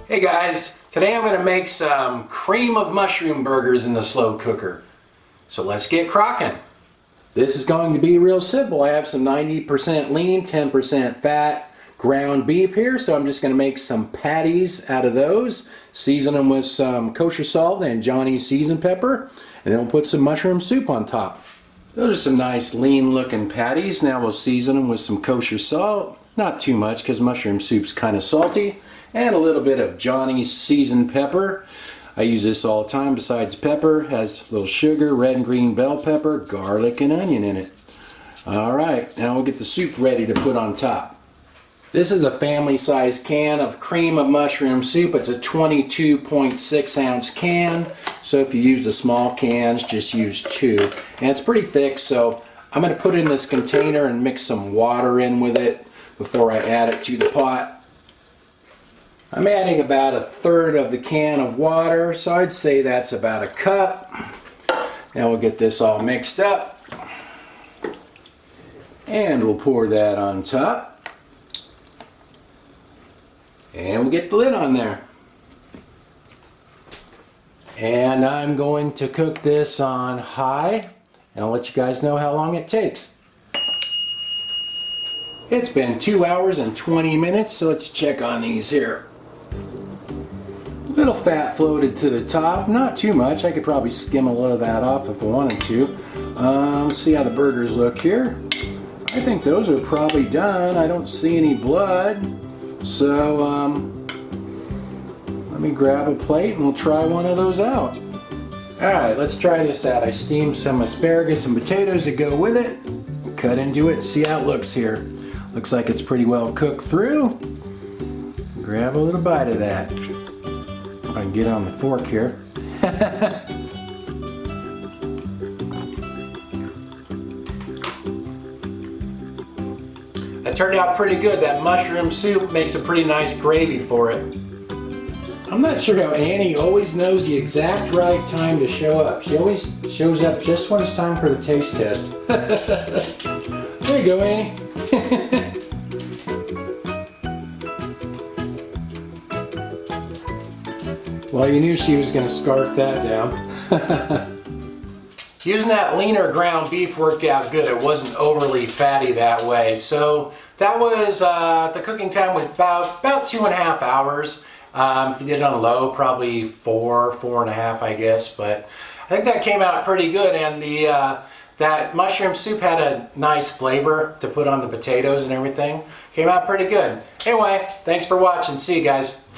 Hey guys, today I'm going to make some cream of mushroom burgers in the slow cooker. So let's get crocking. This is going to be real simple. I have some 90% lean, 10% fat ground beef here, so I'm just going to make some patties out of those, season them with some kosher salt and Johnny's seasoned pepper, and then we'll put some mushroom soup on top. Those are some nice lean looking patties. Now we'll season them with some kosher salt, not too much because mushroom soup's kind of salty, and a little bit of Johnny's seasoned pepper. I use this all the time. Besides pepper, has a little sugar, red and green bell pepper, garlic and onion in it. Alright, now we'll get the soup ready to put on top. This is a family size can of cream of mushroom soup. It's a 22.6 ounce can, so if you use the small cans, just use 2. And it's pretty thick, so I'm going to put it in this container and mix some water in with it before I add it to the pot. I'm adding about 1/3 of the can of water, so I'd say that's about a cup. Now we'll get this all mixed up, and we'll pour that on top, and we'll get the lid on there. And I'm going to cook this on high, and I'll let you guys know how long it takes. It's been 2 hours and 20 minutes, so let's check on these here. Little fat floated to the top, not too much. I could probably skim a little of that off if I wanted to. Let's see how the burgers look here. I think those are probably done. I don't see any blood. So let me grab a plate and we'll try one of those out. Alright, let's try this out. I steamed some asparagus and potatoes to go with it. Cut into it, see how it looks here. Looks like it's pretty well cooked through. Grab a little bite of that. I can get on the fork here. That turned out pretty good. That mushroom soup makes a pretty nice gravy for it. I'm not sure how Annie always knows the exact right time to show up. She always shows up just when it's time for the taste test. There you go, Annie. Well, you knew she was going to scarf that down. Using that leaner ground beef worked out good. It wasn't overly fatty that way. So that was, the cooking time was about 2.5 hours. If you did it on low, probably 4.5, I guess. But I think that came out pretty good. And that mushroom soup had a nice flavor to put on the potatoes and everything. Came out pretty good. Anyway, thanks for watching. See you guys.